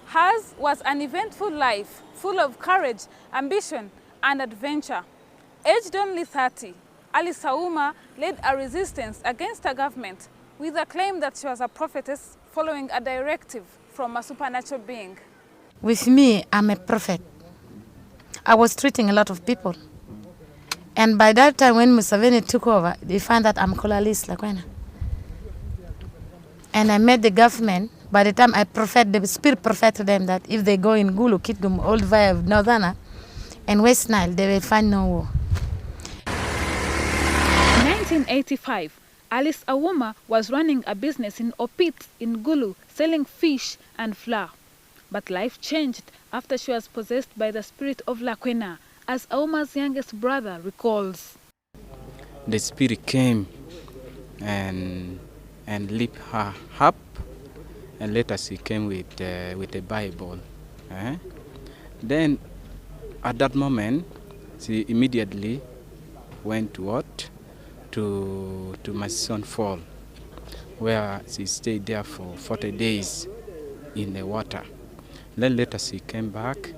Hers was an eventful life, full of courage, ambition, and adventure. Aged only 30, Alice Auma led a resistance against a government with a claim that she was a prophetess following a directive from a supernatural being. With me, I'm a prophet. I was treating a lot of people. And by that time, when Museveni took over, they found that I'm called Alice Lakwena. And I met the government. By the time I prophet, the spirit prophet to them that if they go in Gulu, Kitgum, Old via Northern and West Nile, they will find no war. In 1985, Alice Auma was running a business in Opit in Gulu, selling fish and flour. But life changed after she was possessed by the spirit of Lakwena, as Auma's youngest brother recalls. The spirit came and lifted her up, and later she came with the Bible. Then at that moment, she immediately went to what? To my son Fall, where she stayed there for 40 days in the water. Then later she came back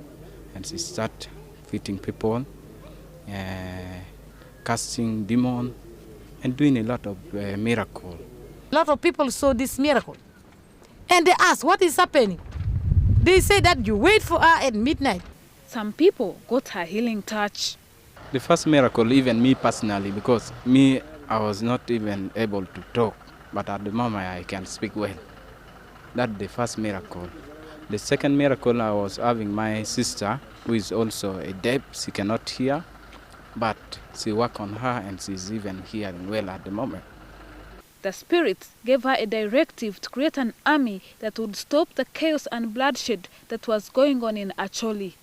and she started feeding people, casting demons, and doing a lot of miracles. A lot of people saw this miracle. And they asked, what is happening? They say that you wait for her at midnight. Some people got her healing touch. The first miracle, even me personally, because I was not even able to talk, but at the moment I can speak well. That's the first miracle. The second miracle, I was having my sister, who is also a deaf. She cannot hear, but she worked on her and she's even hearing well at the moment. The spirit gave her a directive to create an army that would stop the chaos and bloodshed that was going on in Acholi.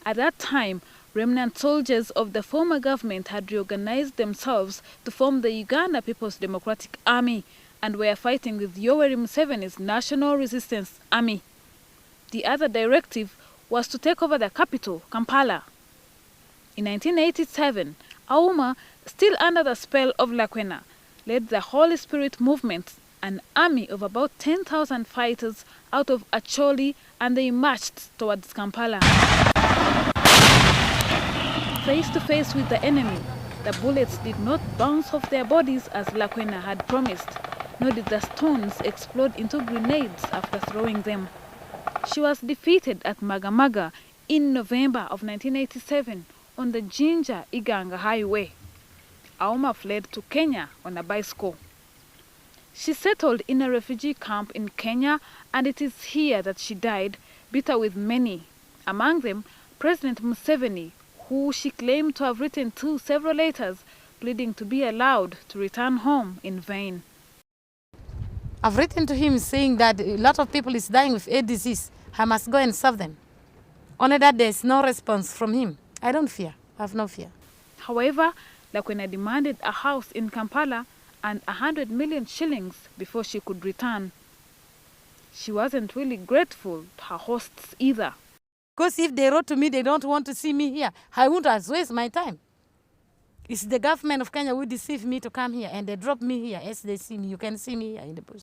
At that time, remnant soldiers of the former government had reorganized themselves to form the Uganda People's Democratic Army and were fighting with Yoweri Museveni's National Resistance Army. The other directive was to take over the capital, Kampala. In 1987, Auma, still under the spell of Lakwena, led the Holy Spirit movement, an army of about 10,000 fighters out of Acholi, and they marched towards Kampala. Face to face with the enemy, the bullets did not bounce off their bodies as Lakwena had promised, nor did the stones explode into grenades after throwing them. She was defeated at Magamaga in November of 1987 on the Jinja-Iganga Highway. Auma fled to Kenya on a bicycle. She settled in a refugee camp in Kenya, and it is here that she died, bitter with many, among them President Museveni, who she claimed to have written to several letters pleading to be allowed to return home in vain. I've written to him saying that a lot of people is dying with AIDS disease. I must go and serve them. Only that there's no response from him. I don't fear. I have no fear. However, Lakwena demanded a house in Kampala and 100 million shillings before she could return. She wasn't really grateful to her hosts either. Because if they wrote to me they don't want to see me here, I wouldn't have wasted my time. It's the government of Kenya who deceived me to come here, and they dropped me here as they see me. You can see me here in the bush.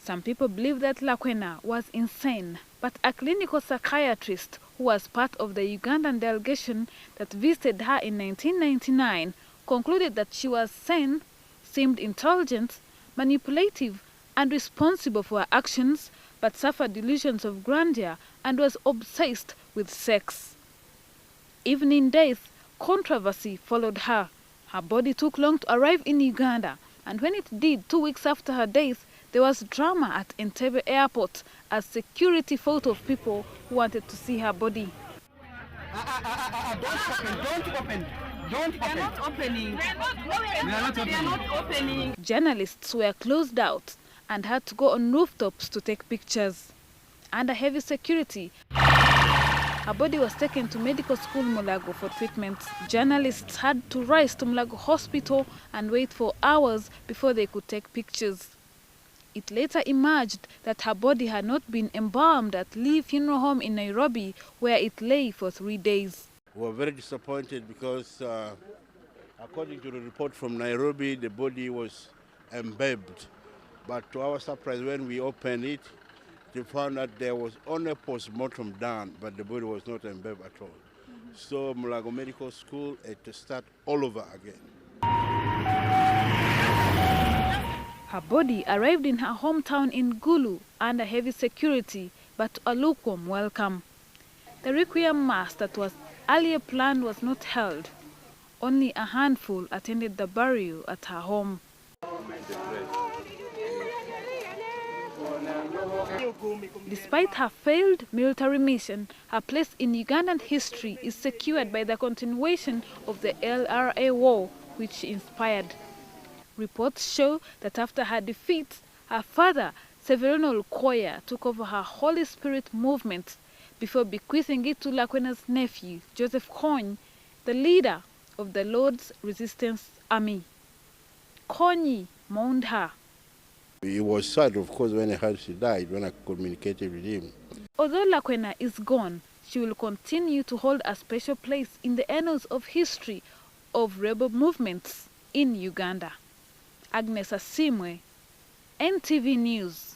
Some people believe that Lakwena was insane, but a clinical psychiatrist who was part of the Ugandan delegation that visited her in 1999 concluded that she was sane, seemed intelligent, manipulative, and responsible for her actions, but suffered delusions of grandeur and was obsessed with sex. Even in death, controversy followed her. Her body took long to arrive in Uganda, and when it did 2 weeks after her death, there was drama at Entebbe airport as security fought off people who wanted to see her body. They're not opening. Journalists were closed out and had to go on rooftops to take pictures. Under heavy security, her body was taken to medical school Mulago for treatment. Journalists had to rise to Mulago Hospital and wait for hours before they could take pictures. It later emerged that her body had not been embalmed at Lee Funeral Home in Nairobi, where it lay for 3 days. We were very disappointed because, according to the report from Nairobi, the body was embalmed. But to our surprise, when we opened it, they found that there was only post-mortem done, but the body was not embedded at all. So Mulago Medical School had to start all over again. Her body arrived in her hometown in Gulu under heavy security, but to a lukewarm welcome. The requiem mass that was earlier planned was not held. Only a handful attended the burial at her home. Despite her failed military mission, her place in Ugandan history is secured by the continuation of the LRA war, which she inspired. Reports show that after her defeat, her father, Severino Lukoya, took over her Holy Spirit movement before bequeathing it to Lakwena's nephew, Joseph Kony, the leader of the Lord's Resistance Army. Kony mourned her. It was sad, of course, when I heard she died, when I communicated with him. Although Lakwena is gone, she will continue to hold a special place in the annals of history of rebel movements in Uganda. Agnes Asimwe, NTV News.